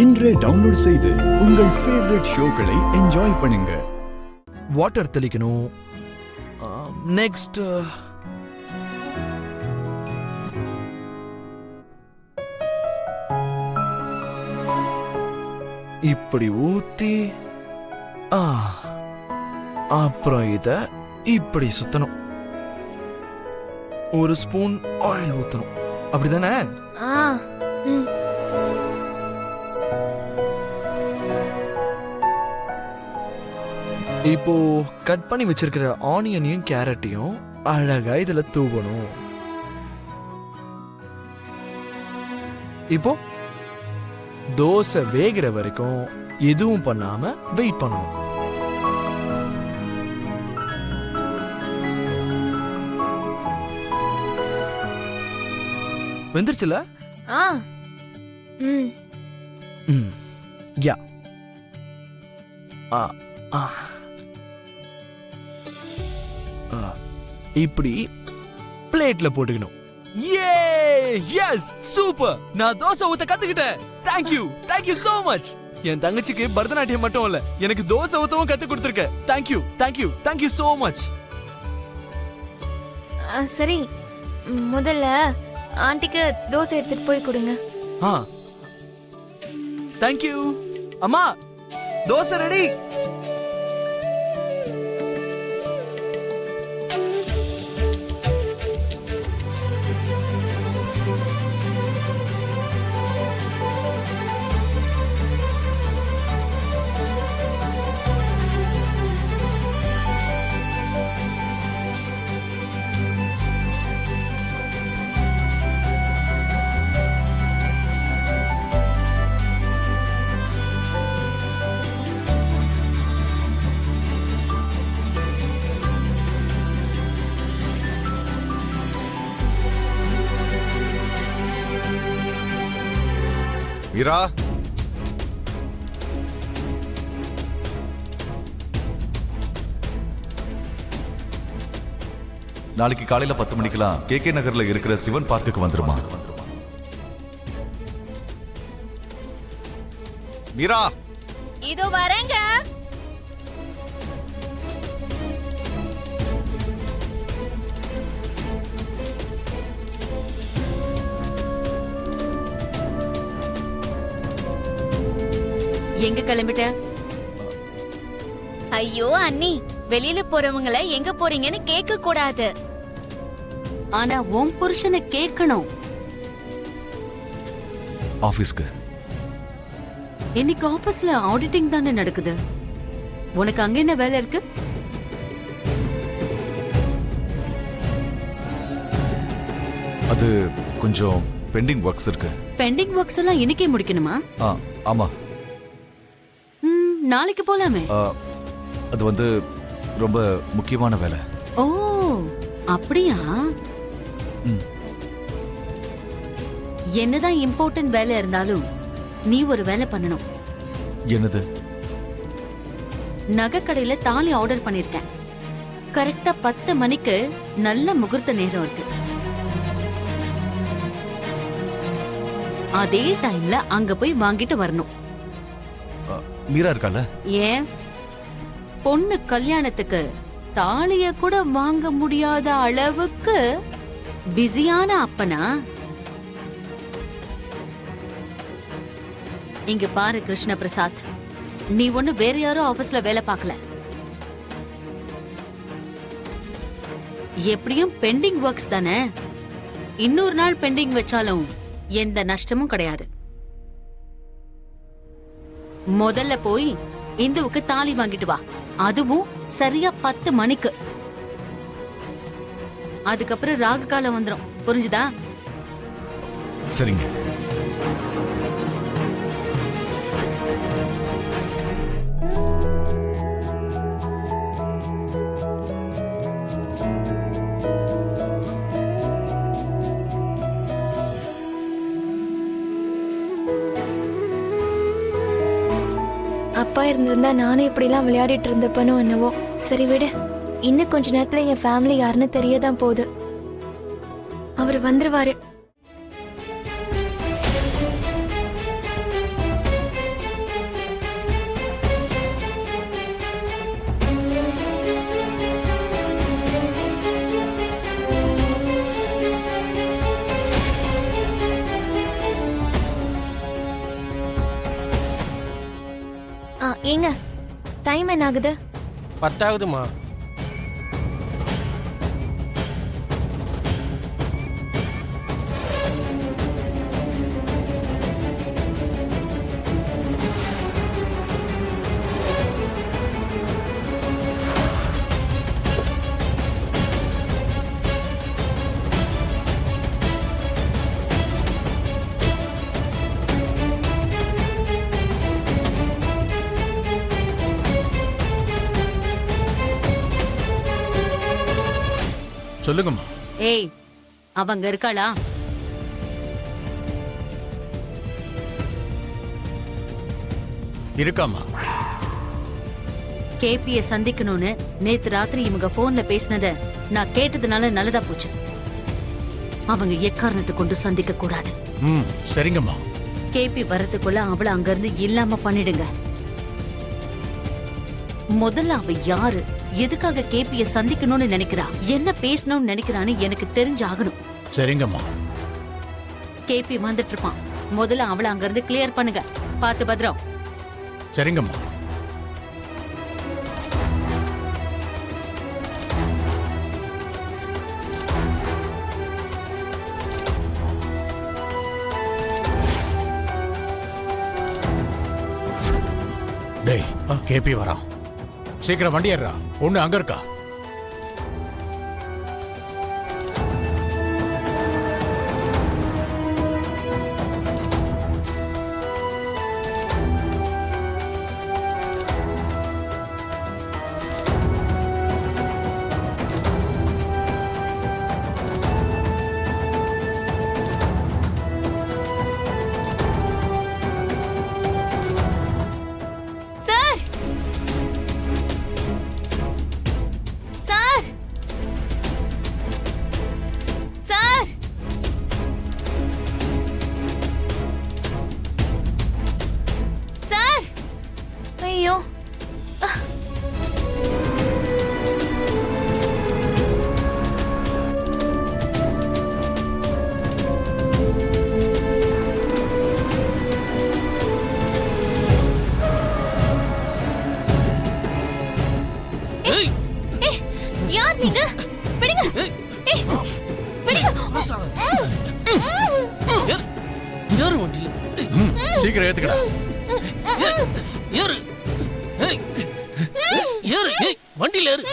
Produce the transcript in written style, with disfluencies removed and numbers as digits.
இன்றே டவுன்லோட் செய்து உங்கள் ஃபேவரட் ஷோக்களை என்ஜாய் பண்ணுங்க. வாட்டர் தெளிக்கணும். நெக்ஸ்ட் இப்படி ஊத்தி அப்புறம் இத இப்படி சுத்தணும். ஒரு ஸ்பூன் ஆயில் ஊத்தணும். அப்படிதானே? இப்போ கட் பண்ணி வச்சிருக்கிற ஆனியனையும் கேரட்டையும் அழகா இதுல தூவணும். இப்போ தோசை வேகிற வரைக்கும் எதுவும் பண்ணாம வெயிட் பண்ணணும். வெந்துருச்சுல? யா இப்படி பிளேட்ல போட்டுக்கணும். Yes super! நான் தோசை ஊத்த கத்துக்கிட்டேன். Thank you so much. என் தங்கச்சிக்கு பரதநாட்டியம் மட்டும் இல்ல, எனக்கு தோசை ஊத்தவும் கத்து கொடுத்திருக்க. Thank you so much. சரி, முதல்ல ஆண்டிக்கு தோசை எடுத்துட்டு போய் கொடுங்க. Thank you. அம்மா, தோசை ரெடி. மீரா, நாளைக்கு காலையில 10 மணிக்கெல்லாம் KK நகர்ல இருக்கிற சிவன் பார்க்குக்கு வந்துருமா? மீரா, இதோ வரேங்க. எங்க கிளம்பிட்ட? ஐயோ அண்ணி, வெளியில போறவங்கள எங்க போறீங்கன்னு கேட்க கூடாது. ஆனா உன் புருஷனை கேட்கணும். ஆபீஸ்க்கு. இன்னைக்கு ஆபீஸ்ல ஆடிட்டிங் தானே நடக்குது. உனக்கு அங்க என்ன வேலை இருக்கு? அது கொஞ்சம் பெண்டிங் ஒர்க்ஸ் இருக்கு. பெண்டிங் ஒர்க்ஸ் எல்லாம் இன்னைக்கே முடிக்கணுமா? ஆமா. நாளைக்கு போலாமே. அது வந்து ரொம்ப முக்கியமான வேலை. ஓ, அப்படியா? என்னதான் இம்பார்ட்டன்ட் வேலை இருந்தாலும் நீ ஒரு வேலை பண்ணணும். என்னது? நகைக்கடையில தாலி ஆர்டர் பண்ணிருக்கேன். கரெக்டா 10 மணிக்கு நல்ல முகூர்த்த நேரம் இருக்கு. அதே டைம்ல அங்க போய் வாங்கிட்டு வரணும். மீரா இருக்கால? ஏன் பொண்ணு கல்யாணத்துக்கு தாலிய கூட வாங்க முடியாத அளவுக்கு பிஸியான அப்பனா? இங்க பாரு கிருஷ்ண பிரசாத், நீ ஒண்ணு வேற யாரும் ஆபீஸ்ல வேலை பார்க்கல. எப்படியும் பெண்டிங் ஒர்க்ஸ் தானே. இன்னொரு நாள் பெண்டிங் வச்சாலும் எந்த நஷ்டமும் கிடையாது. முதல்ல போய் இந்துவுக்கு தாலி வாங்கிட்டு வா. அதுவும் சரியா 10 மணிக்கு. அதுக்கப்புறம் ராகு காலம் வந்துரும். புரிஞ்சுதா? சரிங்க. அப்பா இருந்திருந்தா நானும் இப்படிலாம் விளையாடிட்டு இருந்திருப்பேனோ என்னவோ. சரி விடு, இன்னும் கொஞ்ச நேரத்துல என் ஃபேமிலி யாருன்னு தெரியதான் போகுது. அவர் வந்துருவாரு. ஏங்க டைம் என்ன ஆகுது? 10 சொல்லுங்கம்மா. ஏய் அவங்க இருக்காளா? இருக்காமா. கேபிய சந்திக்கணும்னு நேத்து ராத்திரி இவங்க போன்ல பேசினத நான் கேட்டதுனால நல்லதா போச்சு. அவங்க எக்காரணத்தை கொண்டு சந்திக்க கூடாது. சரிங்கம்மா. கேபி வரதுக்குள்ள அவளை அங்க இருந்து இல்லாம பண்ணிடுங்க. முதல்ல அவ யாரு, எதுக்காக கேபிய சந்திக்கணும்னு நினைக்கிறா, என்ன பேசணும்னு நினைக்கிறான்னு எனக்கு தெரிஞ்சாகணும். சரிங்கம்மா. கேபி வந்துட்டு இருப்பான். முதல்ல அவளை அங்க இருந்து கிளியர் பண்ணுங்க. பாத்து பத்திரம். சரிங்கம்மா. டேய், கேபி வரான். சீக்கிரம் வண்டி ஏறா. ஒண்ணு அங்க இருக்கா. சார் சார் சார் சார் ஐயோ யார் நீங்க? விடுங்க. விடுங்க. ஏறு வண்டியில. சீக்கிரம் ஏத்துக்கடா. ஏறு. ஏறு. வண்டியில ஏறு.